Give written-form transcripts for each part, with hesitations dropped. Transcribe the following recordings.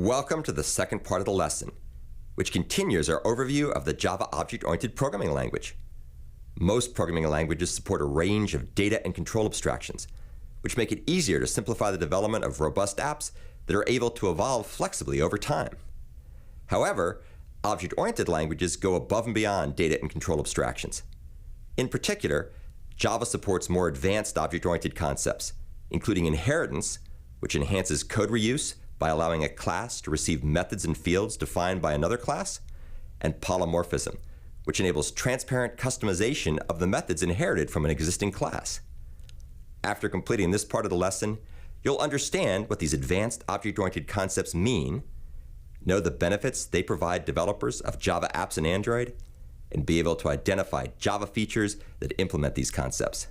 Welcome to the second part of the lesson, which continues our overview of the Java object-oriented programming language. Most programming languages support a range of data and control abstractions, which make it easier to simplify the development of robust apps that are able to evolve flexibly over time. However, object-oriented languages go above and beyond data and control abstractions. In particular, Java supports more advanced object-oriented concepts, including inheritance, which enhances code reuse by allowing a class to receive methods and fields defined by another class, and polymorphism, which enables transparent customization of the methods inherited from an existing class. After completing this part of the lesson, you'll understand what these advanced object-oriented concepts mean, know the benefits they provide developers of Java apps in Android, and be able to identify Java features that implement these concepts.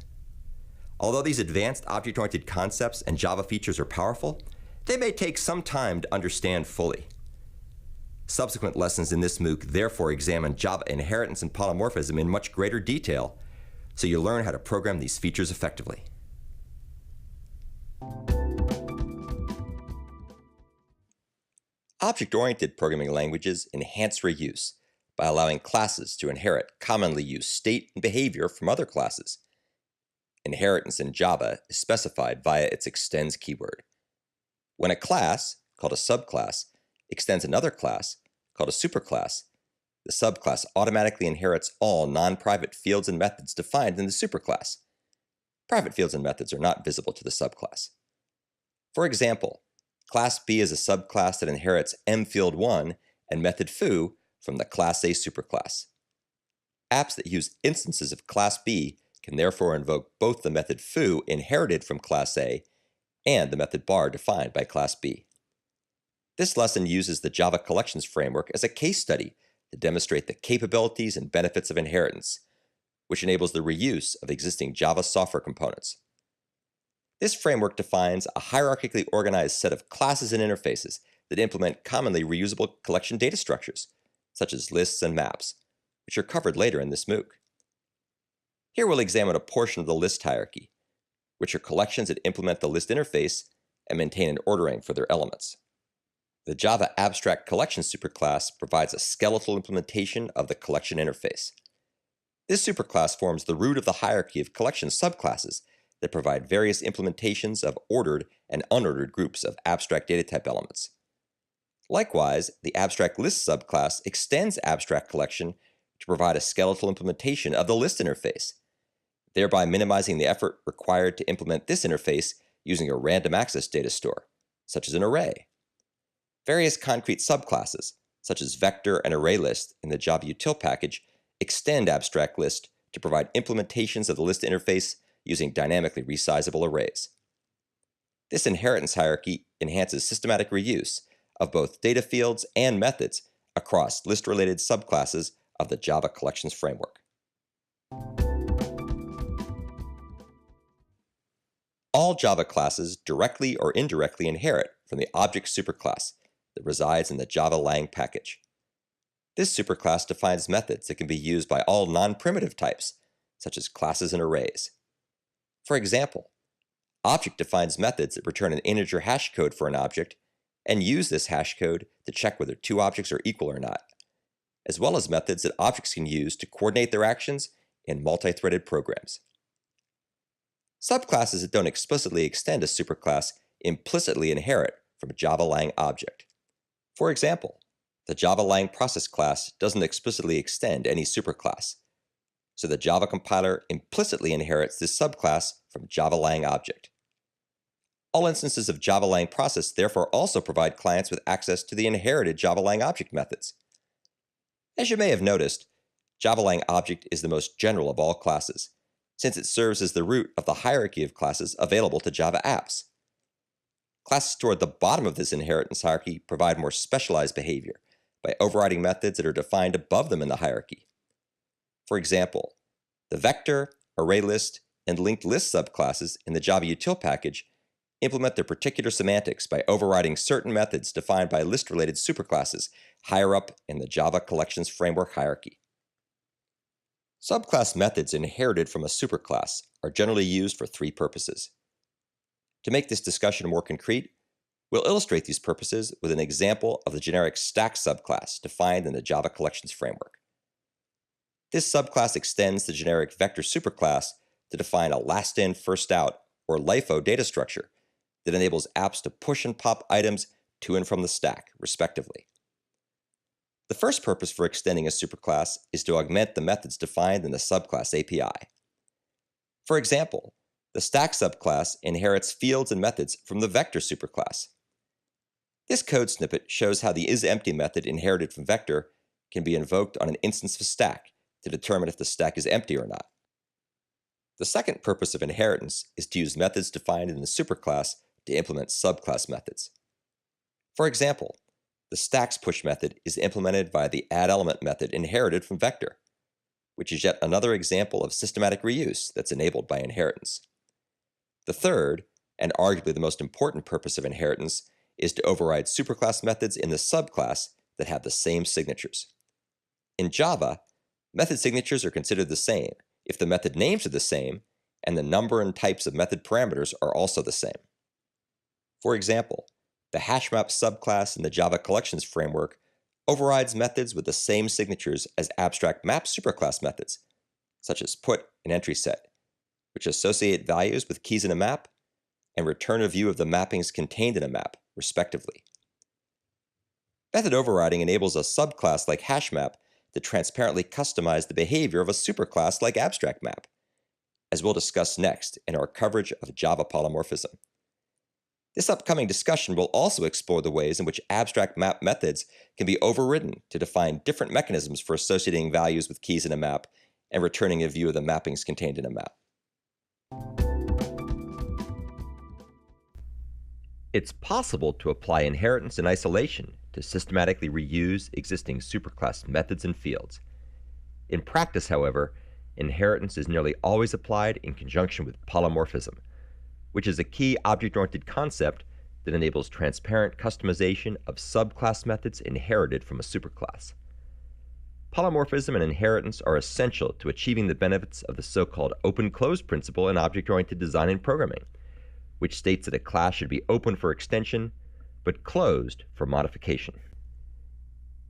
Although these advanced object-oriented concepts and Java features are powerful, they may take some time to understand fully. Subsequent lessons in this MOOC therefore examine Java inheritance and polymorphism in much greater detail, so you learn how to program these features effectively. Object-oriented programming languages enhance reuse by allowing classes to inherit commonly used state and behavior from other classes. Inheritance in Java is specified via its extends keyword. When a class, called a subclass, extends another class, called a superclass, the subclass automatically inherits all non-private fields and methods defined in the superclass. Private fields and methods are not visible to the subclass. For example, Class B is a subclass that inherits mfield1 and method foo from the Class A superclass. Apps that use instances of Class B can therefore invoke both the method foo inherited from Class A and the method bar defined by Class B. This lesson uses the Java Collections framework as a case study to demonstrate the capabilities and benefits of inheritance, which enables the reuse of existing Java software components. This framework defines a hierarchically organized set of classes and interfaces that implement commonly reusable collection data structures, such as lists and maps, which are covered later in this MOOC. Here we'll examine a portion of the list hierarchy, which are collections that implement the list interface and maintain an ordering for their elements. The Java Abstract Collections superclass provides a skeletal implementation of the collection interface. This superclass forms the root of the hierarchy of collection subclasses that provide various implementations of ordered and unordered groups of abstract data type elements. Likewise, the Abstract List subclass extends Abstract Collection to provide a skeletal implementation of the list interface, thereby minimizing the effort required to implement this interface using a random access data store, such as an array. Various concrete subclasses, such as vector and array list in the Java util package, extend abstract list to provide implementations of the list interface using dynamically resizable arrays. This inheritance hierarchy enhances systematic reuse of both data fields and methods across list-related subclasses of the Java Collections framework. All Java classes directly or indirectly inherit from the object superclass that resides in the Java Lang package. This superclass defines methods that can be used by all non-primitive types, such as classes and arrays. For example, object defines methods that return an integer hash code for an object and use this hash code to check whether two objects are equal or not, as well as methods that objects can use to coordinate their actions in multi-threaded programs. Subclasses that don't explicitly extend a superclass implicitly inherit from a Java Lang object. For example, the Java Lang process class doesn't explicitly extend any superclass, so the Java compiler implicitly inherits this subclass from Java Lang object. All instances of Java Lang process therefore also provide clients with access to the inherited Java Lang object methods. As you may have noticed, Java Lang object is the most general of all classes, since it serves as the root of the hierarchy of classes available to Java apps. Classes toward the bottom of this inheritance hierarchy provide more specialized behavior by overriding methods that are defined above them in the hierarchy. For example, the vector, array list, and linked list subclasses in the Java util package implement their particular semantics by overriding certain methods defined by list-related superclasses higher up in the Java Collections framework hierarchy. Subclass methods inherited from a superclass are generally used for three purposes. To make this discussion more concrete, We'll illustrate these purposes with an example of the generic stack subclass defined in the Java Collections framework. This subclass extends the generic vector superclass to define a last in, first out, or LIFO data structure that enables apps to push and pop items to and from the stack, respectively. The first purpose for extending a superclass is to augment the methods defined in the subclass API. For example, the stack subclass inherits fields and methods from the vector superclass. This code snippet shows how the isEmpty method inherited from vector can be invoked on an instance of stack to determine if the stack is empty or not. The second purpose of inheritance is to use methods defined in the superclass to implement subclass methods. For example, the stacks push method is implemented via the addElement method inherited from vector, which is yet another example of systematic reuse that's enabled by inheritance. The third, and arguably the most important purpose of inheritance, is to override superclass methods in the subclass that have the same signatures. In Java, method signatures are considered the same if the method names are the same and the number and types of method parameters are also the same. For example, the hashmap subclass in the Java Collections framework overrides methods with the same signatures as abstract map superclass methods, such as put and entry set, which associate values with keys in a map and return a view of the mappings contained in a map, respectively. Method overriding enables a subclass like hashmap to transparently customize the behavior of a superclass like abstract map, as we'll discuss next in our coverage of Java polymorphism. This upcoming discussion will also explore the ways in which abstract map methods can be overridden to define different mechanisms for associating values with keys in a map and returning a view of the mappings contained in a map. It's possible to apply inheritance in isolation to systematically reuse existing superclass methods and fields. In practice, however, inheritance is nearly always applied in conjunction with polymorphism, which is a key object-oriented concept that enables transparent customization of subclass methods inherited from a superclass. Polymorphism and inheritance are essential to achieving the benefits of the so-called open-close principle in object-oriented design and programming, which states that a class should be open for extension, but closed for modification.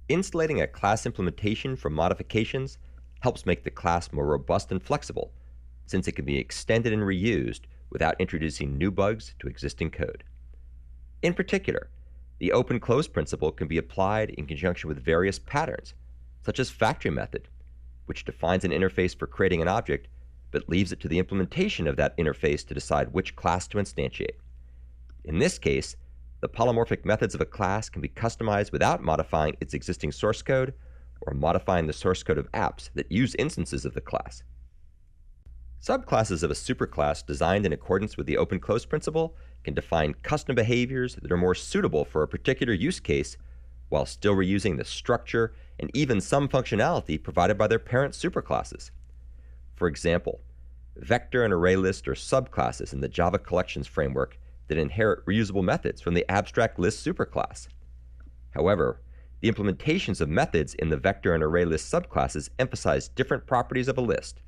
Insulating a class implementation from modifications helps make the class more robust and flexible, since it can be extended and reused without introducing new bugs to existing code. In particular, the open-close principle can be applied in conjunction with various patterns, such as factory method, which defines an interface for creating an object, but leaves it to the implementation of that interface to decide which class to instantiate. In this case, the polymorphic methods of a class can be customized without modifying its existing source code or modifying the source code of apps that use instances of the class. Subclasses of a superclass designed in accordance with the open-close principle can define custom behaviors that are more suitable for a particular use case while still reusing the structure and even some functionality provided by their parent superclasses. For example, vector and array list are subclasses in the Java Collections framework that inherit reusable methods from the abstract list superclass. However, the implementations of methods in the vector and array list subclasses emphasize different properties of a list,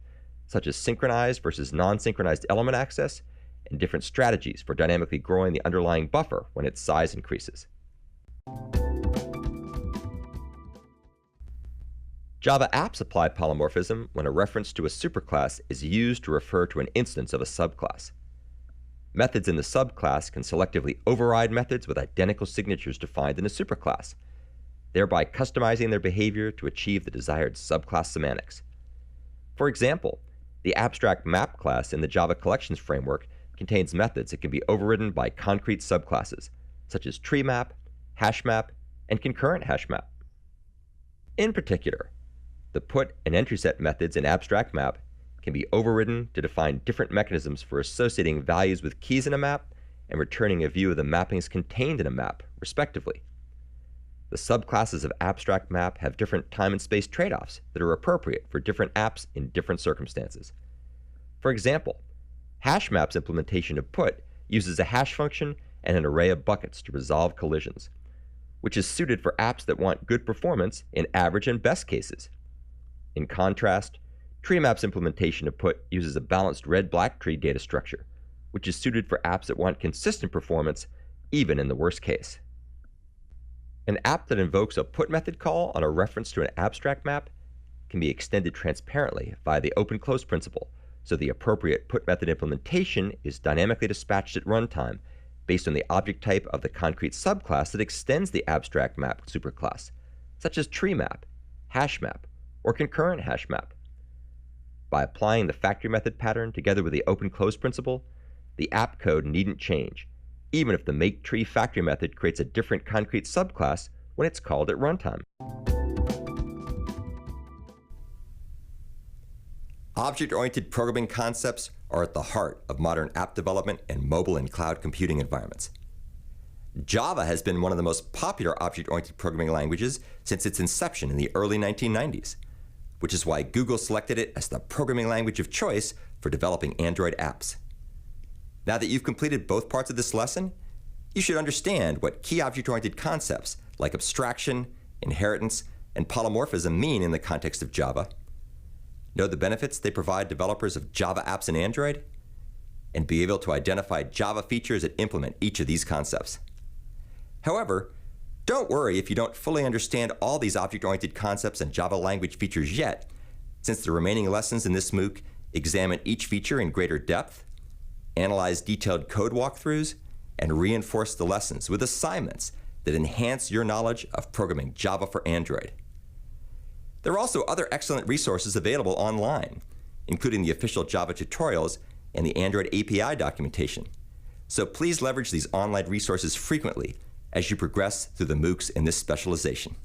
such as synchronized versus non-synchronized element access, and different strategies for dynamically growing the underlying buffer when its size increases. Java apps apply polymorphism when a reference to a superclass is used to refer to an instance of a subclass. Methods in the subclass can selectively override methods with identical signatures defined in a superclass, thereby customizing their behavior to achieve the desired subclass semantics. For example, the abstract map class in the Java Collections framework contains methods that can be overridden by concrete subclasses, such as treemap, hashmap, and concurrent hashmap. In particular, the put and entry set methods in abstract map can be overridden to define different mechanisms for associating values with keys in a map and returning a view of the mappings contained in a map, respectively. The subclasses of abstract map have different time and space trade-offs that are appropriate for different apps in different circumstances. For example, hashmap's implementation of put uses a hash function and an array of buckets to resolve collisions, which is suited for apps that want good performance in average and best cases. In contrast, treemap's implementation of put uses a balanced red-black tree data structure, which is suited for apps that want consistent performance even in the worst case. An app that invokes a put method call on a reference to an abstract map can be extended transparently via the open-close principle, so the appropriate put method implementation is dynamically dispatched at runtime based on the object type of the concrete subclass that extends the abstract map superclass, such as tree map, hash map, or concurrent hash map. By applying the factory method pattern together with the open-close principle, the app code needn't change, even if the makeTree factory method creates a different concrete subclass when it's called at runtime. Object-oriented programming concepts are at the heart of modern app development and mobile and cloud computing environments. Java has been one of the most popular object-oriented programming languages since its inception in the early 1990s, which is why Google selected it as the programming language of choice for developing Android apps. Now that you've completed both parts of this lesson, you should understand what key object-oriented concepts like abstraction, inheritance, and polymorphism mean in the context of Java, know the benefits they provide developers of Java apps in Android, and be able to identify Java features that implement each of these concepts. However, don't worry if you don't fully understand all these object-oriented concepts and Java language features yet, since the remaining lessons in this MOOC examine each feature in greater depth, analyze detailed code walkthroughs, and reinforce the lessons with assignments that enhance your knowledge of programming Java for Android. There are also other excellent resources available online, including the official Java tutorials and the Android API documentation. So please leverage these online resources frequently as you progress through the MOOCs in this specialization.